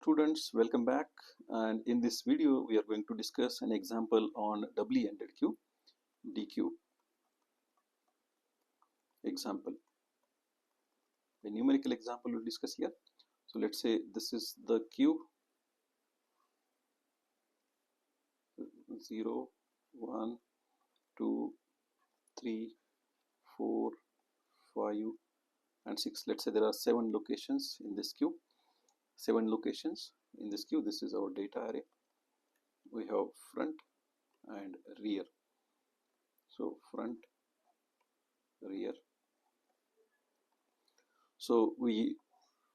students, welcome back, and in this video we are going to discuss an example on doubly ended queue, DQ example. A numerical example we'll discuss here. So let's say this is the queue 0, 1, 2, 3, 4, 5 and 6. Let's say there are 7 locations in this queue. 7 locations in this queue. This is our data array. We have front and rear. So front, rear. So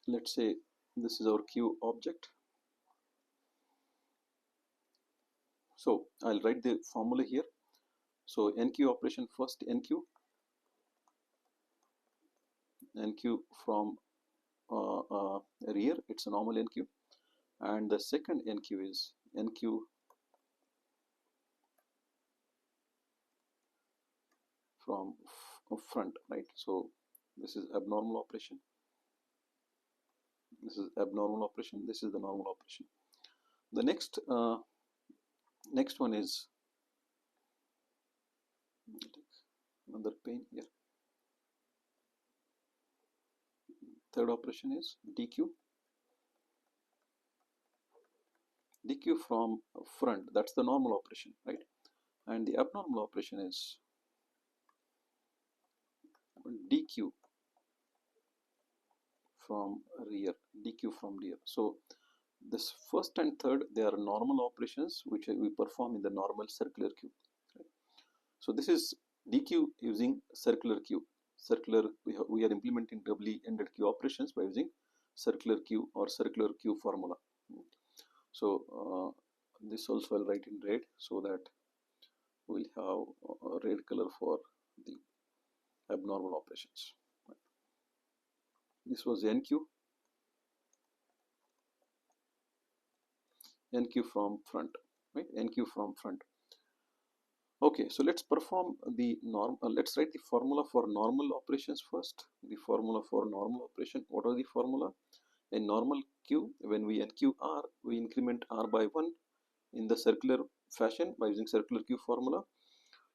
let's say this is our queue object. So I'll write the formula here. So NQ operation first, NQ from rear, it's a normal NQ, and the second NQ is NQ from front, right? So this is abnormal operation, this is abnormal operation, this is the normal operation. The next one is, another pane here. Third operation is DQ from front, that's the normal operation, right? And the abnormal operation is DQ from rear, So this first and third, they are normal operations which we perform in the normal circular queue, right? So this is DQ using circular queue. We are implementing doubly ended queue operations by using circular queue or circular queue formula. So this also I'll write in red so that we'll have a red color for the abnormal operations. This was NQ from front, right? NQ from front. Okay, so let's perform the let's write the formula for normal operations first. The formula for normal operation. What are the formula? In normal queue, when we NQ R, we increment R by 1 in the circular fashion by using circular queue formula.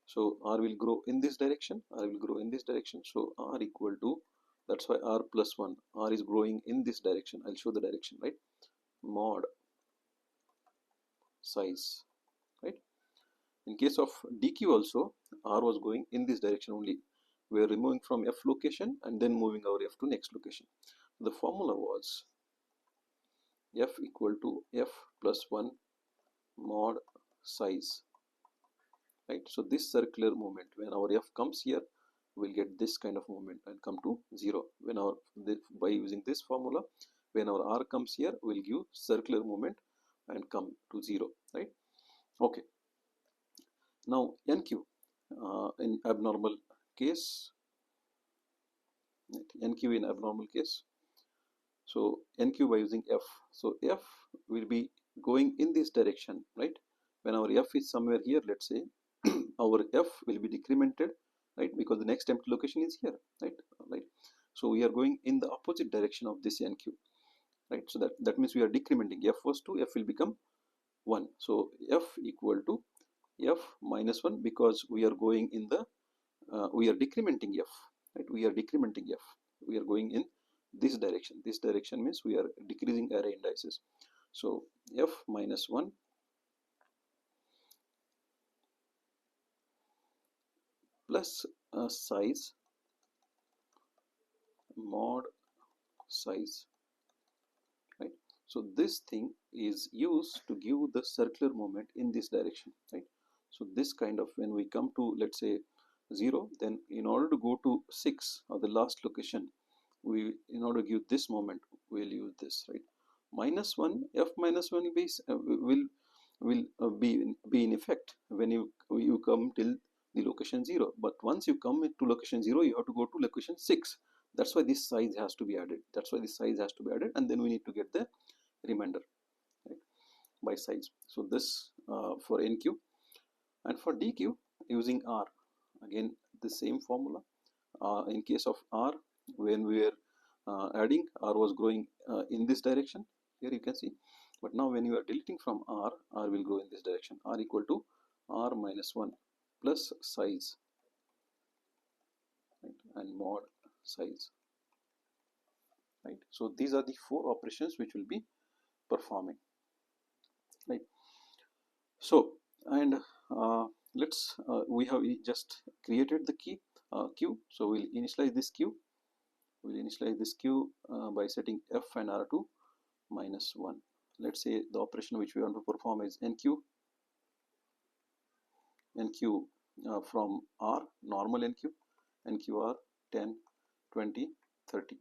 So R will grow in this direction, So R equal to, that's why R plus 1, R is growing in this direction. I'll show the direction, right? Mod size, right? In case of DQ also, R was going in this direction only. We are removing from F location and then moving our F to next location. The formula was F equal to F plus 1 mod size, right? So this circular movement, when our F comes here, we'll get this kind of movement and come to 0. By using this formula, when our R comes here, we'll give circular movement and come to 0, right? Okay. Now NQ in abnormal case, NQ in abnormal case. So NQ by using F. So F will be going in this direction, right? When our F is somewhere here, let's say, our F will be decremented, right? Because the next empty location is here, right? So we are going in the opposite direction of this NQ, right? So that means we are decrementing. F was 2, F will become 1. So F equal to F minus 1, because we are going in the, we are decrementing F, right? We are decrementing F. We are going in this direction. This direction means we are decreasing array indices. So F minus 1 plus size mod size, right? So this thing is used to give the circular movement in this direction, right? So this kind of, when we come to, let's say, 0, then in order to go to 6 or the last location, in order to give this moment, we'll use this, right? Minus 1, F minus 1 base will be in effect when you come till the location 0. But once you come to location 0, you have to go to location 6. That's why this size has to be added. And then we need to get the remainder, right, by size. So this for NQ. And for DQ, using R, again the same formula. In case of R, when we were adding, R was growing in this direction. Here you can see. But now when you are deleting from R, R will go in this direction. R equal to R minus 1 plus size, right, and mod size, right. So these are the 4 operations which will be performing, right. So, and let's we have just created the key queue. So we'll initialize this queue. By setting f and r to -1. Let's say the operation which we want to perform is NQ from R, normal NQR 10, 20, 30,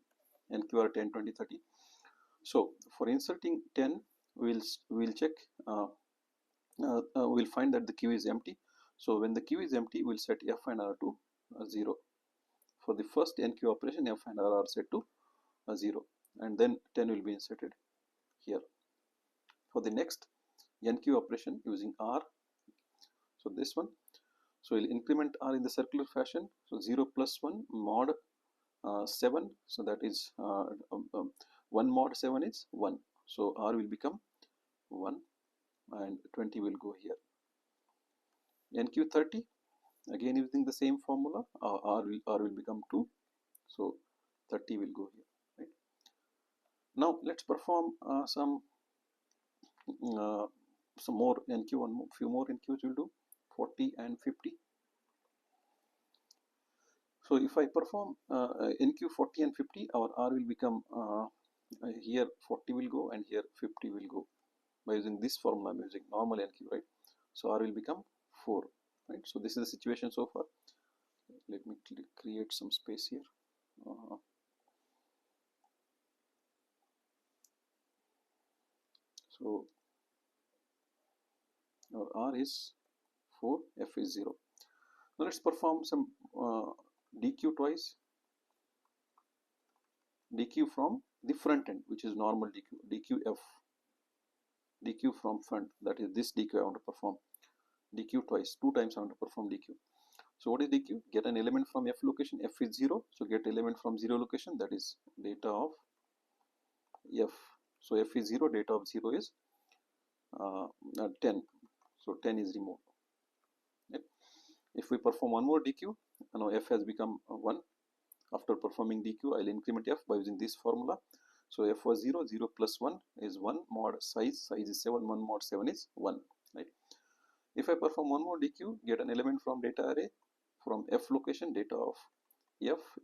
NQR 10, 20, 30. So for inserting 10, we'll check, we'll find that the queue is empty. So when the queue is empty, we'll set F and R to 0. For the first NQ operation, F and R are set to 0, and then 10 will be inserted here. For the next NQ operation using R, so this one, so we'll increment R in the circular fashion. So 0 plus 1 mod 7, so that is 1 mod 7 is 1. So R will become 1 and 20 will go here. NQ 30, again using the same formula, R will become 2. So 30 will go here, right. Now let's perform some more NQ, few more NQs will do, 40 and 50. So if I perform NQ 40 and 50, our R will become, here 40 will go and here 50 will go. By using this formula, I'm using normal NQ, right? So R will become 4, right? So this is the situation so far. Let me create some space here. So our R is 4, F is 0. Now let's perform some DQ twice. DQ from the front end, which is normal DQF. DQ from front, that is this DQ I want to perform. DQ twice, 2 times I want to perform DQ. So what is DQ? Get an element from F location, F is 0. So get element from 0 location, that is data of F. So F is 0, data of 0 is 10. So 10 is removed. Right? If we perform one more DQ, now F has become 1. After performing DQ, I'll increment F by using this formula. So F was 0, 0 plus 1 is 1, mod size is 7, 1 mod 7 is 1, right. If I perform one more DQ, get an element from data array from F location, data of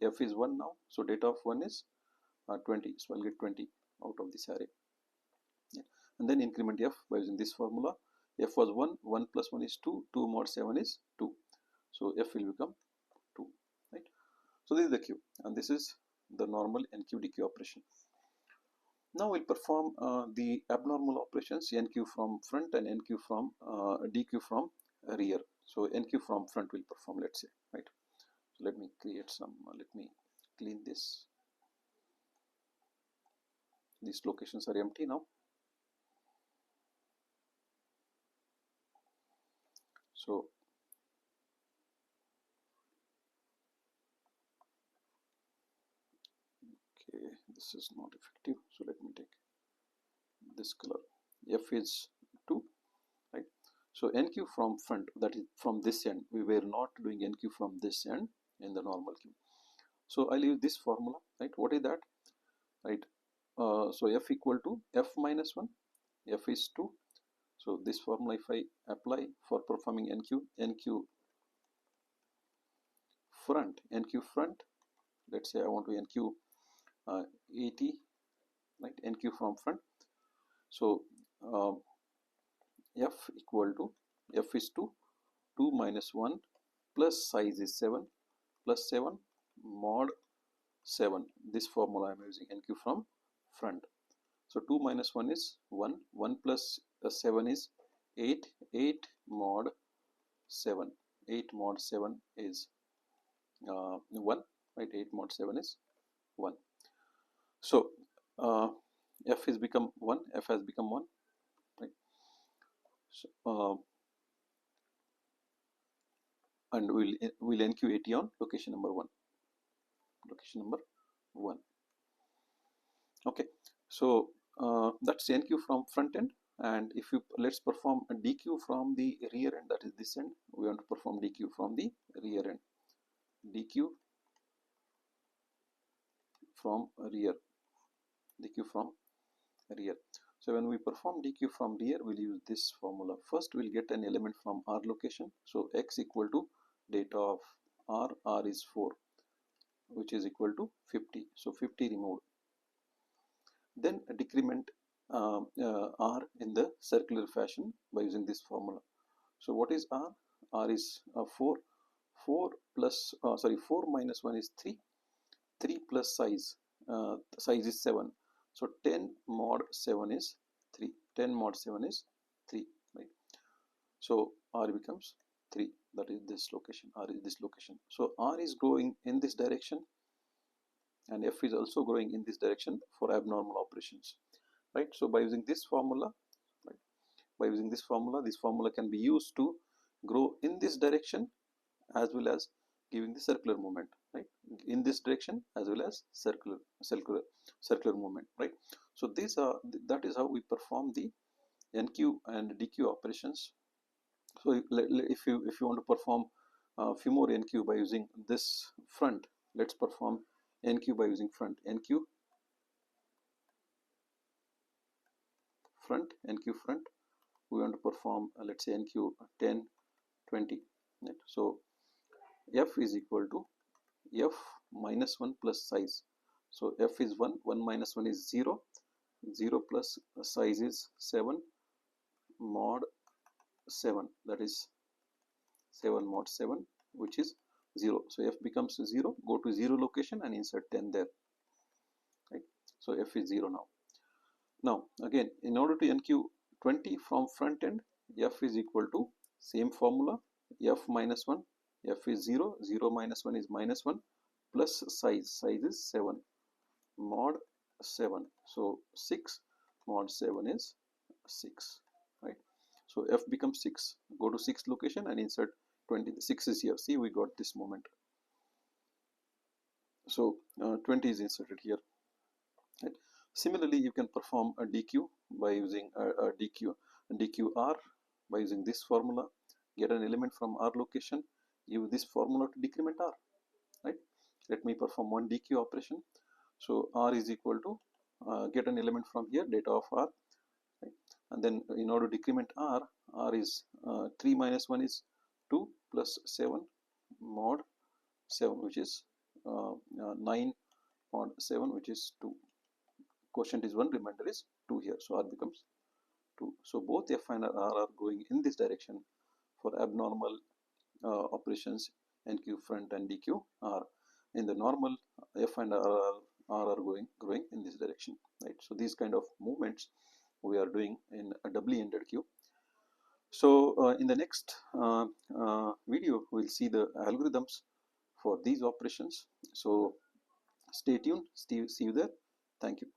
F is 1 now, so data of 1 is 20, so I'll get 20 out of this array. Yeah. And then increment F by using this formula. F was 1, 1 plus 1 is 2, 2 mod 7 is 2, so F will become 2, right. So this is the queue, and this is the normal NQ DQ operation. Now we'll perform the abnormal operations, NQ from front and NQ from DQ from rear. So NQ from front will perform, let's say, right. So let me create some, let me clean this. These locations are empty now. So okay, this is not effective, so let me take this color. F is 2, right. So NQ from front, that is from this end. We were not doing NQ from this end in the normal queue. So I'll use this formula, right. What is that, right? So F equal to F minus 1, F is 2. So this formula if I apply for performing NQ front, let's say I want to NQ 80, right, NQ from front. So F equal to, F is 2, 2 minus 1 plus size is 7 plus 7 mod 7. This formula I am using, NQ from front. So 2 minus 1 is 1, 1 plus 7 is 8, 8 mod 7, 8 mod 7 is 1, right, 8 mod 7 is 1. So F has become 1, F has become 1, right. So, and we'll NQ 80 on location number 1, okay. So that's NQ from front end, and if you let's perform a DQ from the rear end, that is this end. We want to perform DQ from the rear end. DQ from rear. DQ from rear. So when we perform DQ from rear, we'll use this formula. First, we'll get an element from R location. So X equal to data of R. R is 4, which is equal to 50. So 50 removed. Then decrement R in the circular fashion by using this formula. So what is R? R is 4. 4 plus 4 minus 1 is 3. 3 plus size is 7. So 10 mod 7 is 3. 10 mod 7 is 3, right? So R becomes 3. That is this location. R is this location. So R is going in this direction, and F is also going in this direction for abnormal operations, right? So by using this formula, right, by using this formula can be used to grow in this direction as well as giving the circular movement, right? In this direction as well as circular movement, right? So that is how we perform the NQ and DQ operations. So if you want to perform a few more NQ by using this front, let's perform NQ by using front. NQ front, we want to perform let's say NQ 10, 20, right? So F is equal to F minus 1 plus size. So F is 1, 1 minus 1 is 0, 0 plus size is 7 mod 7, that is 7 mod 7, which is 0. So F becomes 0, go to 0 location and insert 10 there, right? So F is 0 now. Now again, in order to NQ 20 from front end, F is equal to same formula, F minus 1, F is 0, 0 minus 1 is minus 1, plus size is 7 mod 7. So 6 mod 7 is 6, right? So F becomes 6, go to 6 location and insert 20. 6 is here. See, we got this moment. So 20 is inserted here, right? Similarly, you can perform a DQ by using a DQR by using this formula. Get an element from R location, use this formula to decrement R, right? Let me perform one DQ operation. So R is equal to get an element from here, data of R, right? And then in order to decrement R, R is 3 minus 1 is 2 plus 7 mod 7, which is 9 mod 7, which is 2. Quotient is 1, remainder is 2 here. So R becomes 2. So both F and R are going in this direction for abnormal operations NQ front and DQ R. In the normal, F and R are going in this direction, right? So these kind of movements we are doing in a doubly ended queue. So in the next video, we'll see the algorithms for these operations. So stay tuned. See you there. Thank you.